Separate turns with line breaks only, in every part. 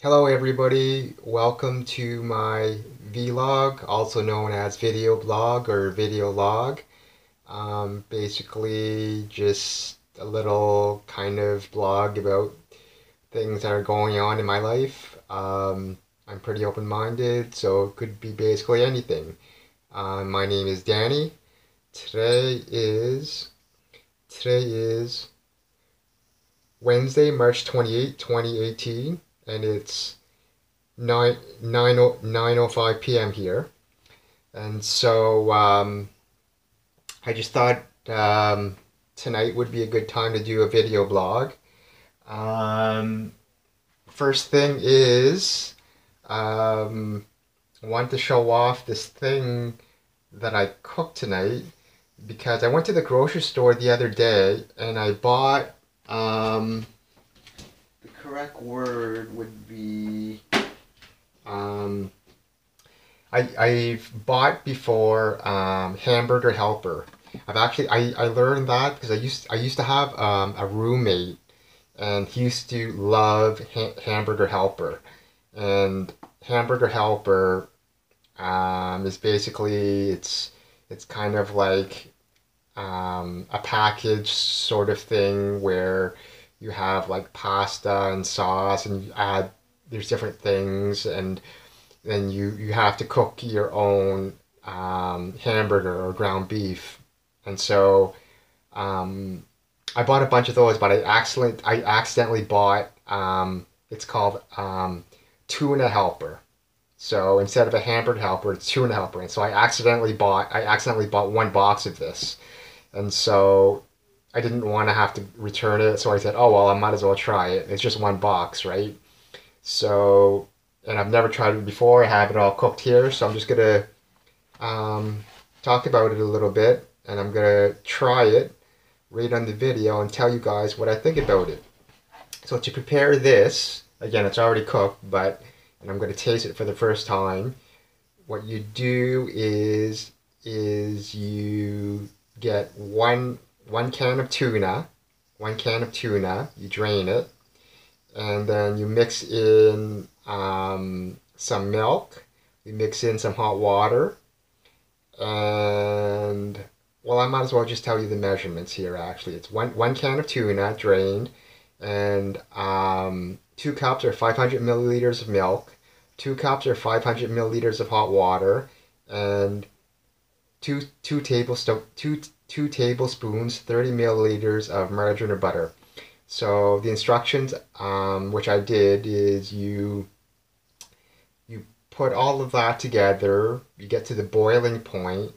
Hello everybody, welcome to my vlog, also known as video blog or video log. Basically just a little kind of blog about things that are going on in my life. I'm pretty open-minded, so it could be basically anything. My name is Danny. Today is today is Wednesday, March 28, 2018, and it's 9:05 p.m. here. And so I just thought tonight would be a good time to do a video blog. Um, First thing is, I want to show off this thing that I cooked tonight because I went to the grocery store the other day and I bought, the correct word would be, um, I've bought before Hamburger Helper. I learned that because I used to have a roommate and he used to love Hamburger Helper, and Hamburger Helper is basically it's kind of like a package sort of thing where you have like pasta and sauce and you add there's different things, and then you have to cook your own hamburger or ground beef. And so um, I bought a bunch of those, but I accidentally bought it's called Tuna Helper. So instead of a hamburger helper, it's tuna helper. And so I accidentally bought one box of this. And so I didn't want to have to return it. So I said, oh well, I might as well try it. It's just one box, right? So, and I've never tried it before. I have it all cooked here, so I'm just gonna um, talk about it a little bit, and I'm gonna try it, rate on the video, and tell you guys what I think about it. So to prepare this, again, it's already cooked, but and I'm gonna taste it for the first time. What you do is you get one can of tuna, one can of tuna. You drain it, and then you mix in some milk. You mix in some hot water, and well, I might as well just tell you the measurements here. Actually, it's one can of tuna drained, and 2 cups or 500 milliliters of milk, 2 cups or 500 milliliters of hot water, and two tablespoons 30 milliliters of margarine or butter. So the instructions, which I did, is you put all of that together. You get to the boiling point,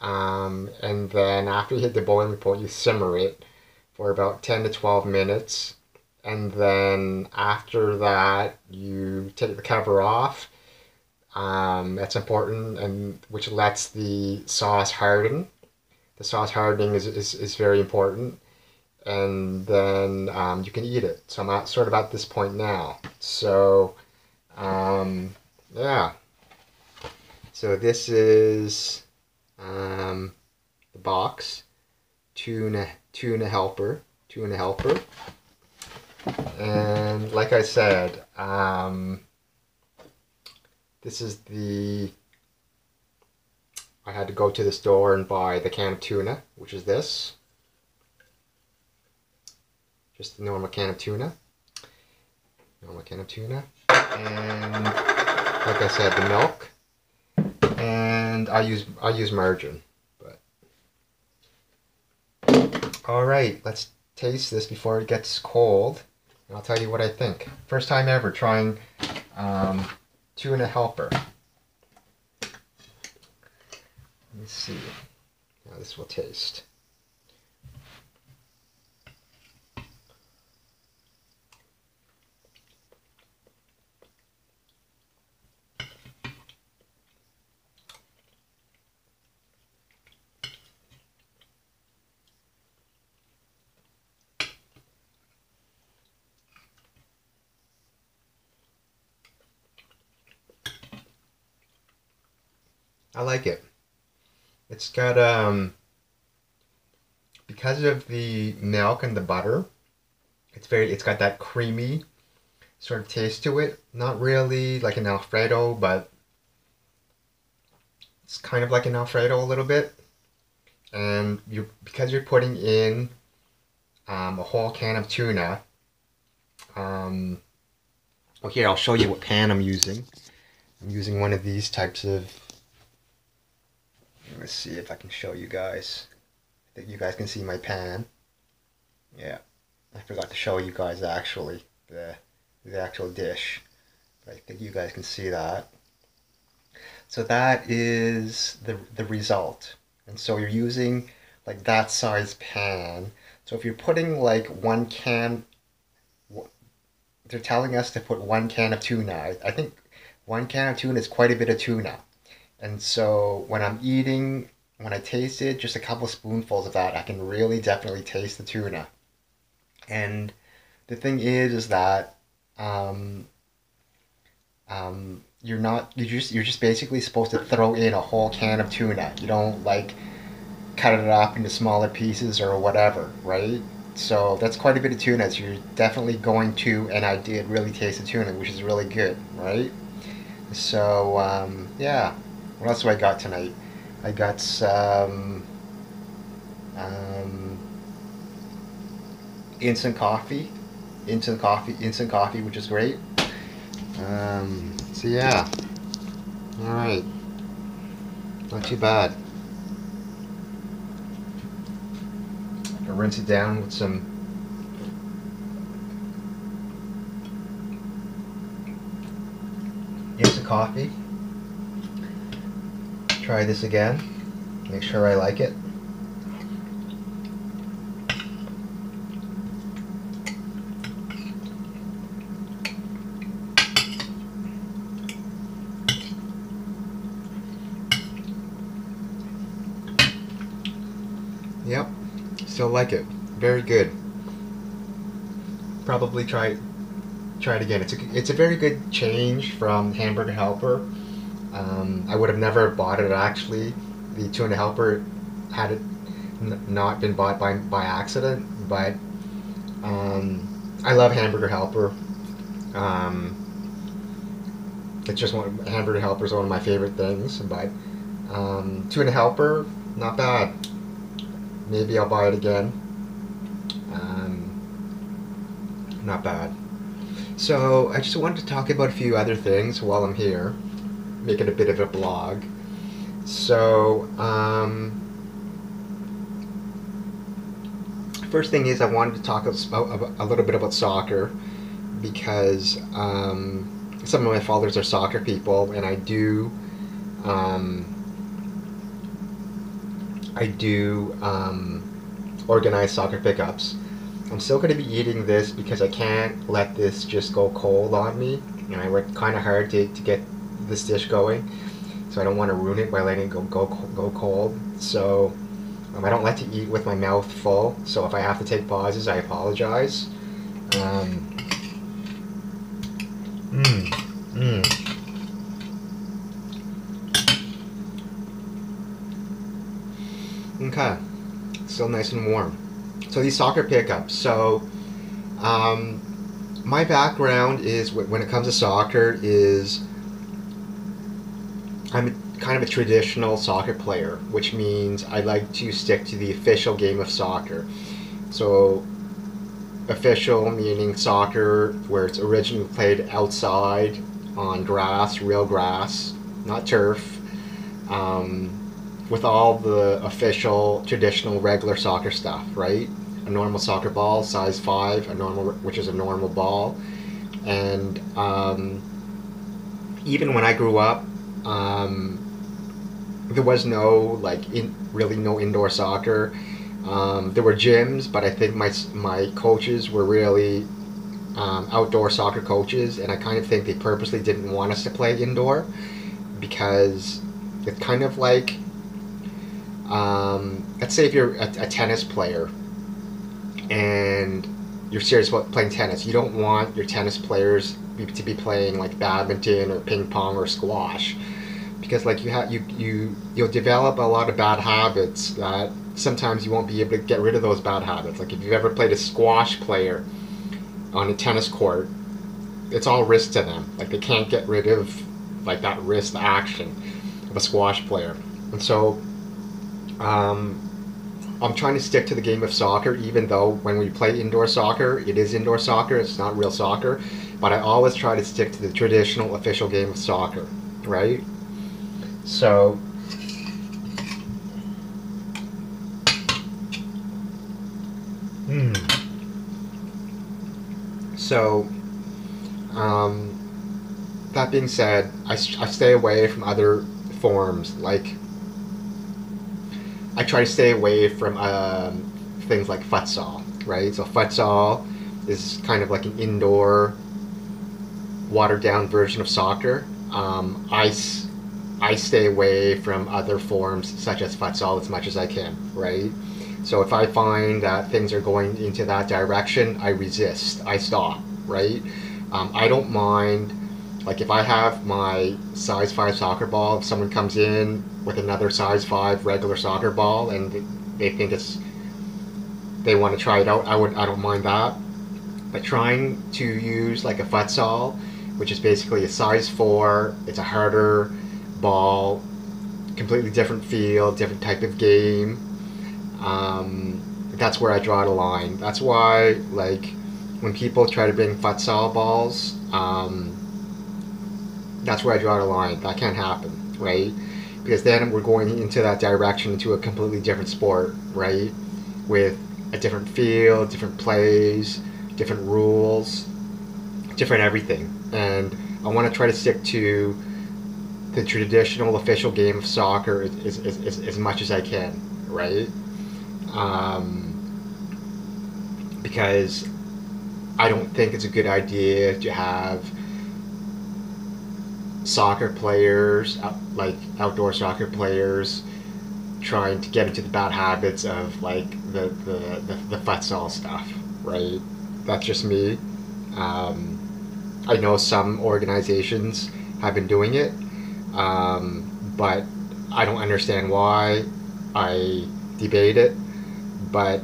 and then after you hit the boiling point, you simmer it for about 10 to 12 minutes. And then after that, you take the cover off. That's important, and which lets the sauce harden. The sauce hardening is very important, and then you can eat it. So I'm sort of at this point now. So yeah. So this is the box, tuna helper, and like I said, this is the. I had to go to the store and buy the can of tuna, which is this, just the normal can of tuna. Normal can of tuna. And like I said, the milk. And I use margarine. But all right, let's taste this before it gets cold, and I'll tell you what I think. First time ever trying tuna helper. Let me see how this will taste. I like it. It's got because of the milk and the butter, it's got that creamy sort of taste to it. Not really like an Alfredo, but it's kind of like an Alfredo a little bit. And because you're putting in a whole can of tuna. Well, here I'll show you what pan I'm using. I'm using one of these types of. Let's see if I can show you guys. I think you guys can see my pan. Yeah, I forgot to show you guys actually the actual dish, but I think you guys can see that. So that is the result, and so you're using like that size pan. So if you're putting like 1 can, they're telling us to put 1 can of tuna. I think 1 can of tuna is quite a bit of tuna. And so when I'm eating, when I taste it, just a couple spoonfuls of that, I can really definitely taste the tuna. And the thing is that you're just basically supposed to throw in a whole can of tuna. You don't like cut it up into smaller pieces or whatever, right? So that's quite a bit of tuna. So you're definitely going to, and I did really taste the tuna, which is really good, right? So yeah, what else do I got tonight? I got some instant coffee, which is great. So yeah, all right, not too bad. I'll rinse it down with some instant coffee. Try this again. Make sure I like it. Yep, still like it. Very good. Probably try it again. It's a very good change from Hamburger Helper. I would have never bought it actually. The Tuna Helper had it not been bought by accident, but I love Hamburger Helper. It's just Hamburger Helper is one of my favorite things, but Tuna Helper, not bad. Maybe I'll buy it again. Not bad. So I just wanted to talk about a few other things while I'm here, make it a bit of a blog. So first thing is I wanted to talk a little bit about soccer, because some of my followers are soccer people, and I do organize soccer pickups. I'm still going to be eating this because I can't let this just go cold on me, and I worked kind of hard to get this dish going, so I don't want to ruin it by letting it go cold. So I don't like to eat with my mouth full, so if I have to take pauses, I apologize. Okay, still nice and warm. So these soccer pickups. So my background is, when it comes to soccer, is I'm kind of a traditional soccer player, which means I like to stick to the official game of soccer. So official meaning soccer where it's originally played outside on grass, real grass, not turf, with all the official traditional regular soccer stuff, right? A normal soccer ball, size 5, which is a normal ball. And even when I grew up, there was no really no indoor soccer. There were gyms, but I think my coaches were really outdoor soccer coaches, and I kind of think they purposely didn't want us to play indoor, because it's kind of like, let's say if you're a tennis player and you're serious about playing tennis, you don't want your tennis players to be playing like badminton or ping pong or squash, because like you'll develop a lot of bad habits that sometimes you won't be able to get rid of those bad habits. Like if you've ever played a squash player on a tennis court, it's all wrist to them. Like they can't get rid of like that wrist action of a squash player. And so I'm trying to stick to the game of soccer, even though when we play indoor soccer, it is indoor soccer, it's not real soccer. But I always try to stick to the traditional official game of soccer, right? So, so that being said, I stay away from other forms. Like, I try to stay away from things like futsal, right? So futsal is kind of like an indoor, watered down version of soccer. I stay away from other forms such as futsal as much as I can, right? So if I find that things are going into that direction, I resist. I stop, right? I don't mind, like if I have my size 5 soccer ball, if someone comes in with another size 5 regular soccer ball and they think they want to try it out, I don't mind that. But trying to use like a futsal, which is basically a size 4, it's a harder ball, completely different feel, different type of game. That's where I draw the line. That's why, like, when people try to bring futsal balls, that's where I draw the line. That can't happen, right? Because then we're going into that direction, into a completely different sport, right? With a different feel, different plays, different rules, different everything. And I want to try to stick to the traditional official game of soccer as much as I can, right? Because I don't think it's a good idea to have soccer players, like outdoor soccer players, trying to get into the bad habits of like the futsal stuff, right? That's just me. I know some organizations have been doing it, but I don't understand why. I debate it, but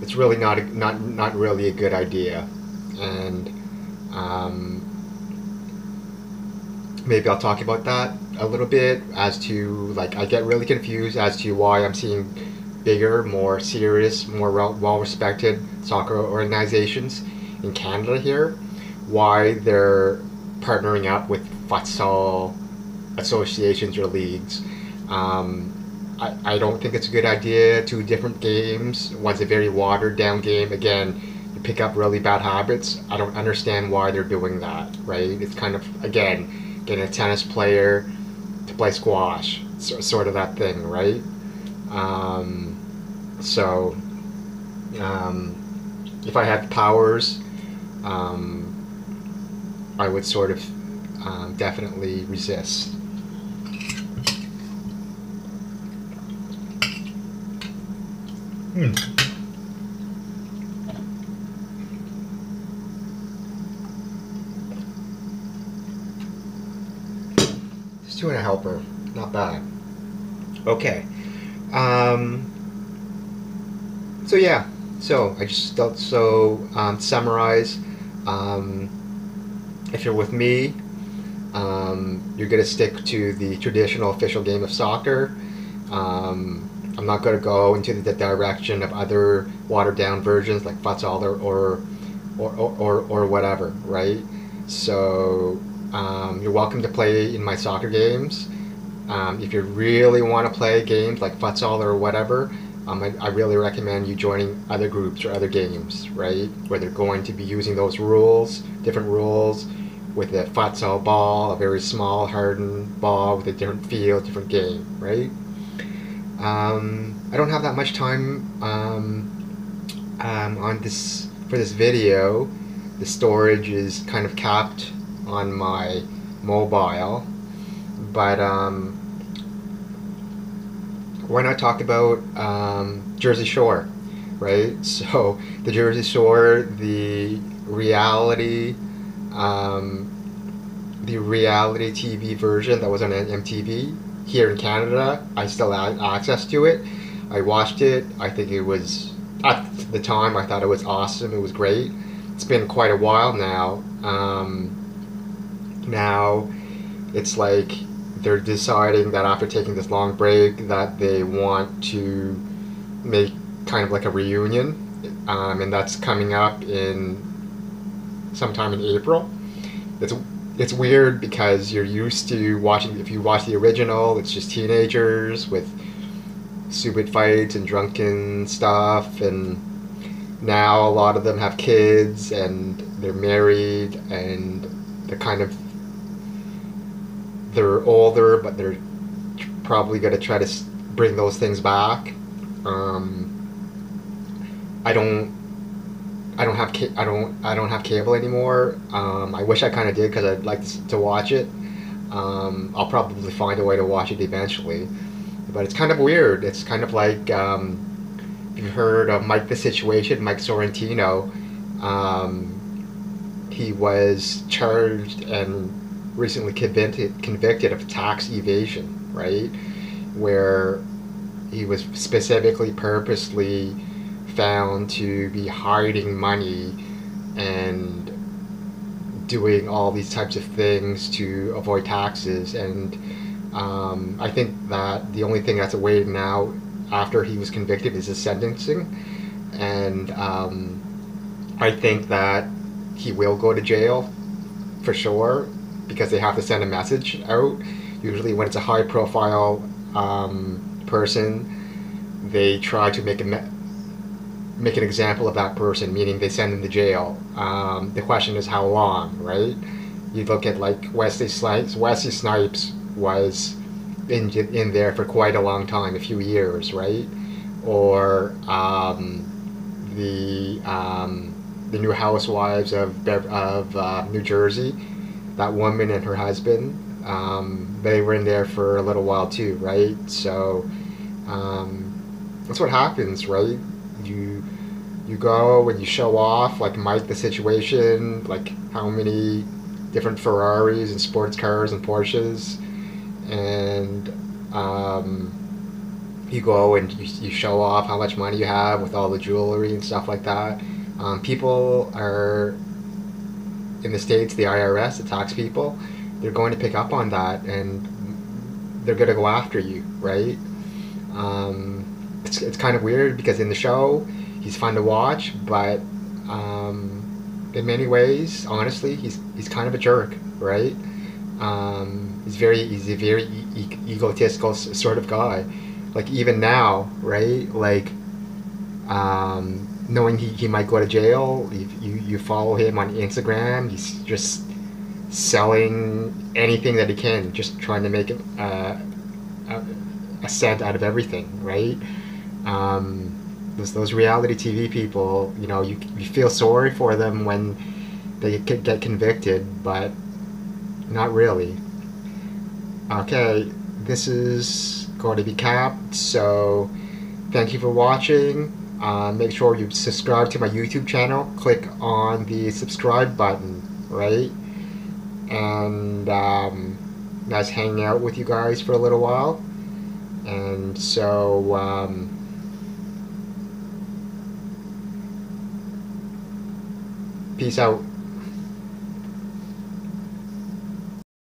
it's really not really a good idea, and maybe I'll talk about that a little bit as to like I get really confused as to why I'm seeing bigger, more serious, more well-respected soccer organizations in Canada here, why they're partnering up with futsal associations or leagues. I don't think it's a good idea. Two different games. One's a very watered down game. Again, you pick up really bad habits. I don't understand why they're doing that, right? It's kind of, again, getting a tennis player to play squash. Sort of that thing, right? So, if I had powers, I would sort of definitely resist. Just doing a helper, not bad. Okay. So yeah. So I just summarize. If you're with me, you're gonna stick to the traditional official game of soccer. I'm not going to go into the direction of other watered down versions like futsal or whatever, right? So you're welcome to play in my soccer games. If you really want to play games like futsal or whatever, I really recommend you joining other groups or other games, right? Where they're going to be using those rules, different rules, with a futsal ball, a very small hardened ball with a different feel, different game, right? I don't have that much time on this for this video. The storage is kind of capped on my mobile, but why not talk about Jersey Shore, right? So the Jersey Shore, the reality TV version that was on MTV. Here in Canada, I still had access to it. I watched it. I think it was at the time I thought it was awesome. It was great. It's been quite a while now. Now it's like they're deciding that after taking this long break that they want to make kind of like a reunion, and that's coming up in sometime in April. It's it's weird because you're used to watching. If you watch the original, it's just teenagers with stupid fights and drunken stuff, and now a lot of them have kids and they're married and they're kind of they're older, but they're probably going to try to bring those things back. Um, I don't I don't have cable anymore. I wish I kind of did because I'd like to watch it. I'll probably find a way to watch it eventually, but it's kind of weird. It's kind of like you've heard of Mike the Situation, Mike Sorrentino. He was charged and recently convicted of tax evasion, right? Where he was specifically, purposely found to be hiding money and doing all these types of things to avoid taxes. And I think that the only thing that's awaiting now after he was convicted is his sentencing. And I think that he will go to jail for sure because they have to send a message out. Usually when it's a high profile person, they try to make an example of that person, meaning they send them to jail. The question is how long, right? You look at like Wesley Snipes. Wesley Snipes was in there for quite a long time, a few years, right? Or the New Housewives of New Jersey, that woman and her husband, they were in there for a little while too, right? So that's what happens, right? You go and you show off, like Mike the Situation, like how many different Ferraris and sports cars and Porsches, and you go and you show off how much money you have with all the jewelry and stuff like that. People are in the States, the IRS, the tax people, they're going to pick up on that and they're going to go after you, right? It's kind of weird because in the show, he's fun to watch, but in many ways, honestly, he's kind of a jerk, right? He's a very egotistical sort of guy. Like even now, right? Like knowing he might go to jail, you follow him on Instagram. He's just selling anything that he can, just trying to make a cent out of everything, right? Those reality TV people, you feel sorry for them when they get convicted, but not really. Okay, this is going to be capped, so thank you for watching. Make sure you subscribe to my YouTube channel. Click on the subscribe button, right? And nice hanging out with you guys for a little while. And so peace out.